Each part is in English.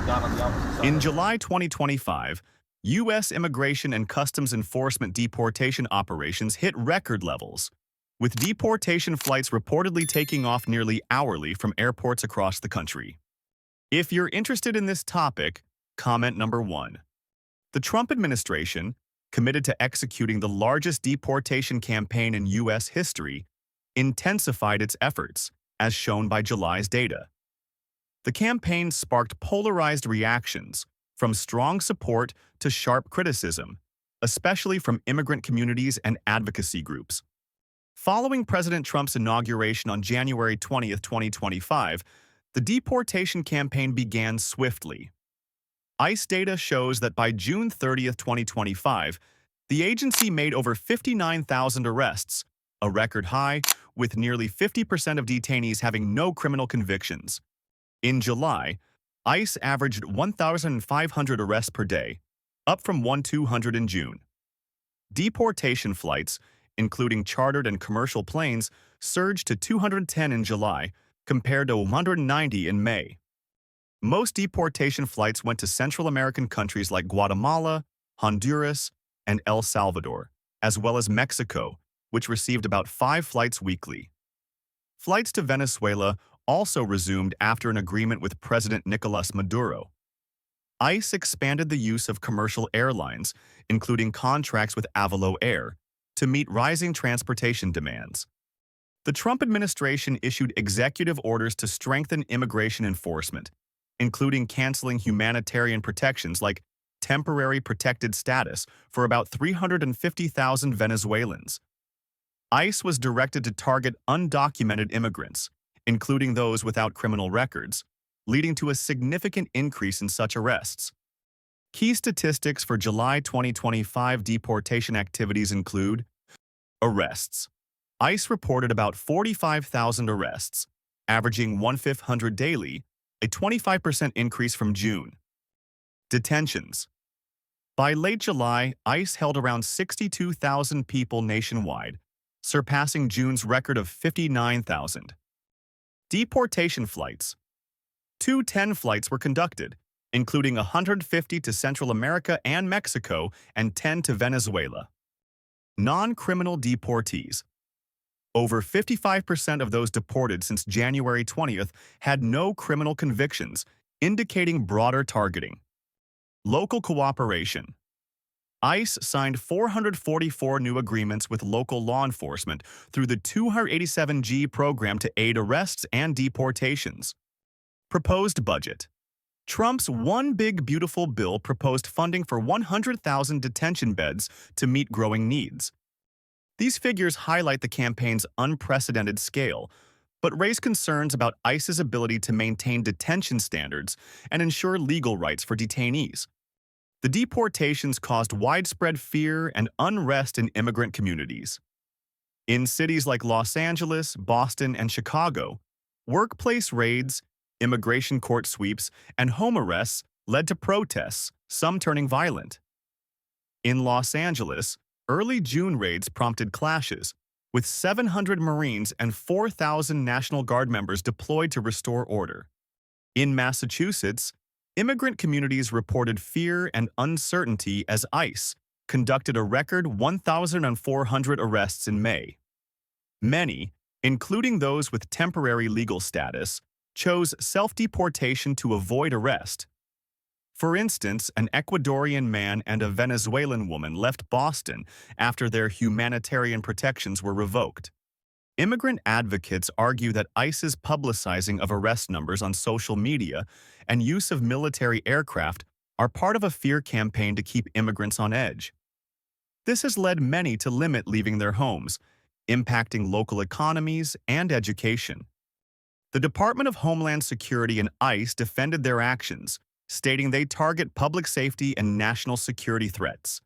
Got on the opposite side In of it. July 2025, U.S. Immigration and Customs Enforcement deportation operations hit record levels, with deportation flights reportedly taking off nearly hourly from airports across the country. If you're interested in this topic, comment number 1. The Trump administration, committed to executing the largest deportation campaign in U.S. history, intensified its efforts, as shown by July's data. The campaign sparked polarized reactions, from strong support to sharp criticism, especially from immigrant communities and advocacy groups. Following President Trump's inauguration on January 20th, 2025, the deportation campaign began swiftly. ICE data shows that by June 30th, 2025, the agency made over 59,000 arrests, a record high, with nearly 50% of detainees having no criminal convictions. In July, ICE averaged 1,500 arrests per day, up from 1,200 in June. Deportation flights, including chartered and commercial planes, surged to 210 in July, compared to 190 in May. Most deportation flights went to Central American countries like Guatemala, Honduras, and El Salvador, as well as Mexico, which received about 5 flights weekly. Flights to Venezuela also resumed after an agreement with President Nicolas Maduro. ICE expanded the use of commercial airlines, including contracts with Avalo Air, to meet rising transportation demands. The Trump administration issued executive orders to strengthen immigration enforcement, including canceling humanitarian protections like temporary protected status for about 350,000 Venezuelans. ICE was directed to target undocumented immigrants, including those without criminal records, leading to a significant increase in such arrests. Key statistics for July 2025 deportation activities include arrests. ICE reported about 45,000 arrests, averaging 1,500 daily, a 25% increase from June. Detentions. By late July, ICE held around 62,000 people nationwide, surpassing June's record of 59,000. Deportation flights. 210 flights were conducted, including 150 to Central America and Mexico and 10 to Venezuela. Non-criminal deportees. Over 55% of those deported since January 20th had no criminal convictions, indicating broader targeting. Local cooperation. ICE signed 444 new agreements with local law enforcement through the 287G program to aid arrests and deportations. Proposed budget. Trump's One Big Beautiful Bill proposed funding for 100,000 detention beds to meet growing needs. These figures highlight the campaign's unprecedented scale, but raise concerns about ICE's ability to maintain detention standards and ensure legal rights for detainees. The deportations caused widespread fear and unrest in immigrant communities. In cities like Los Angeles, Boston, and Chicago, workplace raids, immigration court sweeps, and home arrests led to protests, some turning violent. In Los Angeles, early June raids prompted clashes, with 700 Marines and 4,000 National Guard members deployed to restore order. In Massachusetts, immigrant communities reported fear and uncertainty as ICE conducted a record 1,400 arrests in May. Many, including those with temporary legal status, chose self-deportation to avoid arrest. For instance, an Ecuadorian man and a Venezuelan woman left Boston after their humanitarian protections were revoked. Immigrant advocates argue that ICE's publicizing of arrest numbers on social media and use of military aircraft are part of a fear campaign to keep immigrants on edge. This has led many to limit leaving their homes, impacting local economies and education. The Department of Homeland Security and ICE defended their actions, stating they target public safety and national security threats.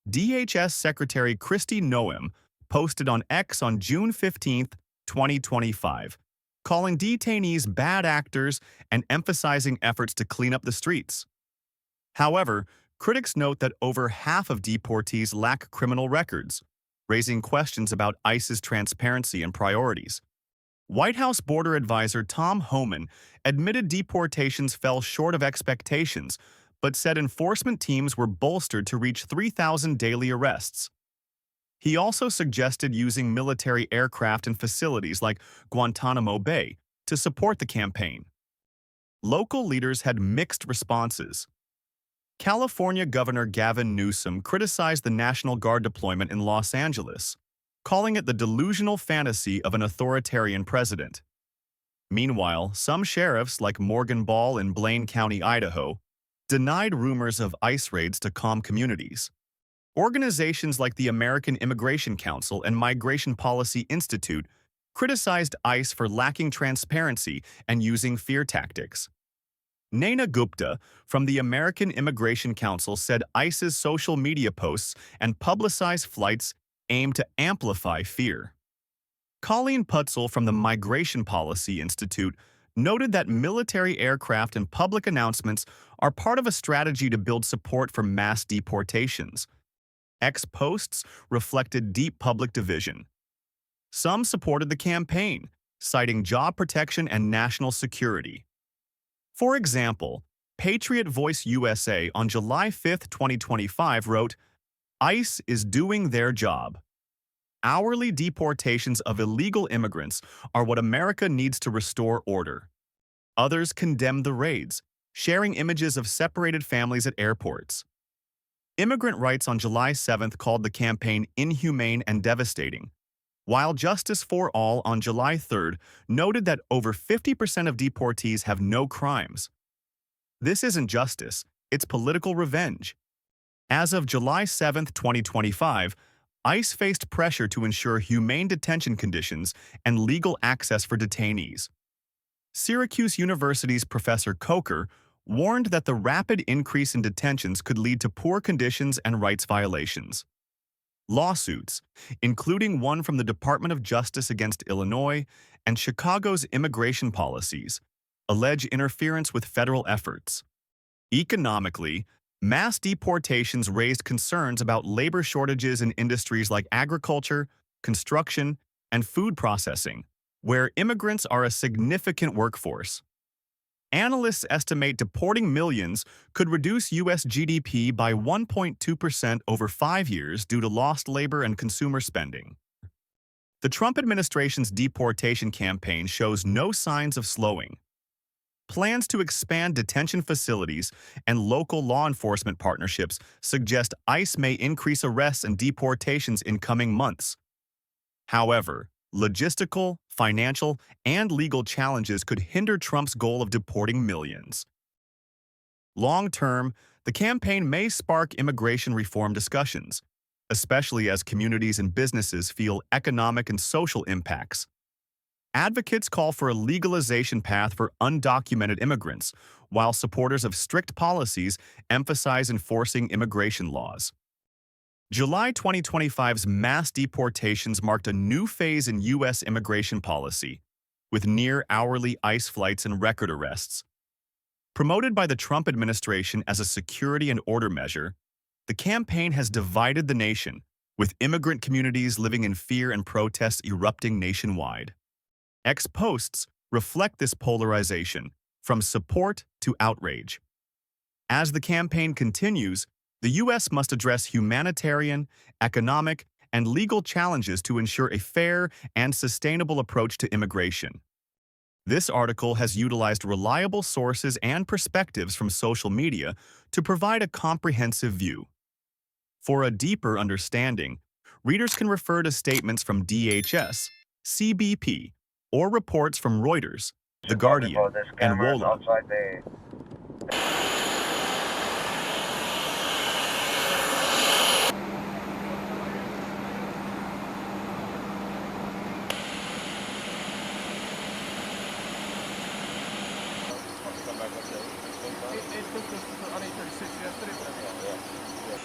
DHS Secretary Kristi Noem posted on X on June 15, 2025, calling detainees bad actors and emphasizing efforts to clean up the streets. However, critics note that over half of deportees lack criminal records, raising questions about ICE's transparency and priorities. White House border advisor Tom Homan admitted deportations fell short of expectations, but said enforcement teams were bolstered to reach 3,000 daily arrests. He also suggested using military aircraft and facilities like Guantanamo Bay to support the campaign. Local leaders had mixed responses. California Governor Gavin Newsom criticized the National Guard deployment in Los Angeles, calling it the delusional fantasy of an authoritarian president. Meanwhile, some sheriffs, like Morgan Ball in Blaine County, Idaho, denied rumors of ICE raids to calm communities. Organizations like the American Immigration Council and Migration Policy Institute criticized ICE for lacking transparency and using fear tactics. Naina Gupta from the American Immigration Council said ICE's social media posts and publicized flights aim to amplify fear. Colleen Putzel from the Migration Policy Institute noted that military aircraft and public announcements are part of a strategy to build support for mass deportations. X posts reflected deep public division. Some supported the campaign, citing job protection and national security. For example, Patriot Voice USA on July 5, 2025 wrote, "ICE is doing their job. Hourly deportations of illegal immigrants are what America needs to restore order." Others condemned the raids, sharing images of separated families at airports. Immigrant Rights on July 7th called the campaign inhumane and devastating, while Justice for All on July 3rd noted that over 50% of deportees have no crimes. This isn't justice, it's political revenge. As of July 7th, 2025, ICE faced pressure to ensure humane detention conditions and legal access for detainees. Syracuse University's Professor Coker warned that the rapid increase in detentions could lead to poor conditions and rights violations. Lawsuits, including one from the Department of Justice against Illinois and Chicago's immigration policies, allege interference with federal efforts. Economically, mass deportations raised concerns about labor shortages in industries like agriculture, construction, and food processing, where immigrants are a significant workforce. Analysts estimate deporting millions could reduce U.S. GDP by 1.2% over 5 years due to lost labor and consumer spending. The Trump administration's deportation campaign shows no signs of slowing. Plans to expand detention facilities and local law enforcement partnerships suggest ICE may increase arrests and deportations in coming months. However, logistical, financial, and legal challenges could hinder Trump's goal of deporting millions. Long-term, the campaign may spark immigration reform discussions, especially as communities and businesses feel economic and social impacts. Advocates call for a legalization path for undocumented immigrants, while supporters of strict policies emphasize enforcing immigration laws. July 2025's mass deportations marked a new phase in U.S. immigration policy, with near-hourly ICE flights and record arrests. Promoted by the Trump administration as a security and order measure, the campaign has divided the nation, with immigrant communities living in fear and protests erupting nationwide. X posts reflect this polarization, from support to outrage. As the campaign continues, the U.S. must address humanitarian, economic, and legal challenges to ensure a fair and sustainable approach to immigration. This article has utilized reliable sources and perspectives from social media to provide a comprehensive view. For a deeper understanding, readers can refer to statements from DHS, CBP, or reports from Reuters, The Guardian, and WOLA. It took us on 836 yesterday, but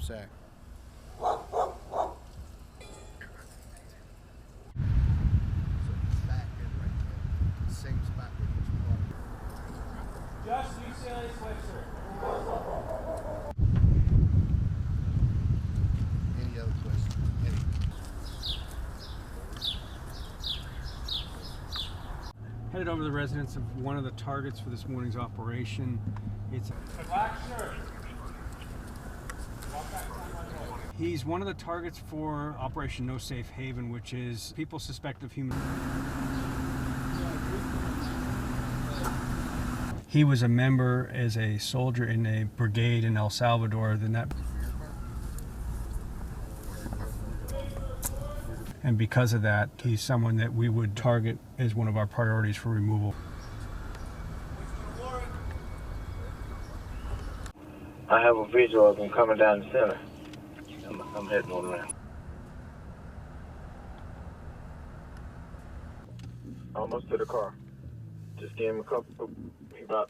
sack. Same spot where each one. Just UCLA sweatshirt. Any other question? Any? Headed over to the residence of one of the targets for this morning's operation. It's a black shirt. He's one of the targets for Operation No Safe Haven, which is people suspect of human. He was a member as a soldier in a brigade in El Salvador. And because of that, he's someone that we would target as one of our priorities for removal. I have a visual of him coming down the center. I'm heading on around. Almost to the car. Just gave him a couple, about.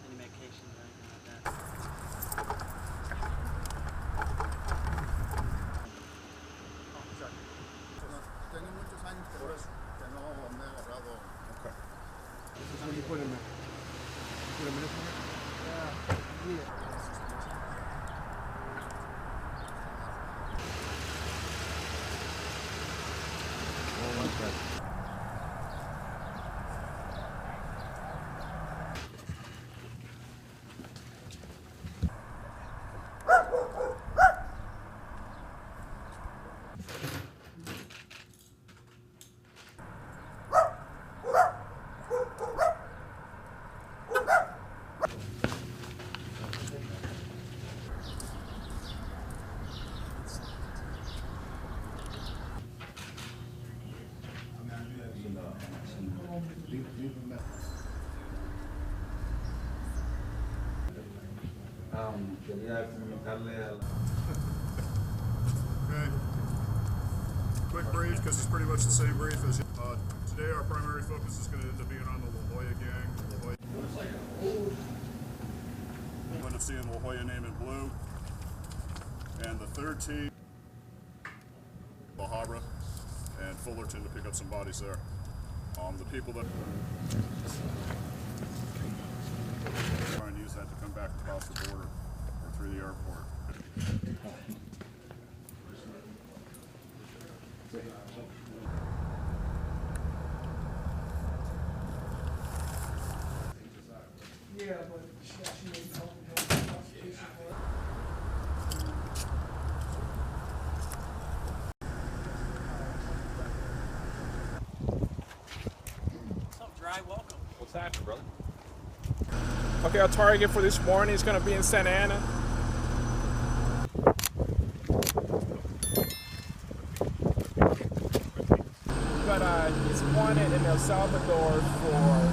Any medications or anything like that? Tengo muchos años que no me he agarrado. How do you put him in? Put him in Quería comentarle a la... Okay. Quick brief, because it's pretty much the same brief as today. Our primary focus is going to end up being on the La Jolla gang. You'll end up seeing La Jolla name in blue. And the third team, La Habra and Fullerton, to pick up some bodies there. The people that try and use that to come back across the border or through the airport. Yeah, but she ain't helping the prosecution for it. What's up, Dry? Welcome. What's happening, brother? Okay, our target for this morning is going to be in Santa Ana. But he's wanted in El Salvador for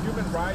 human rights.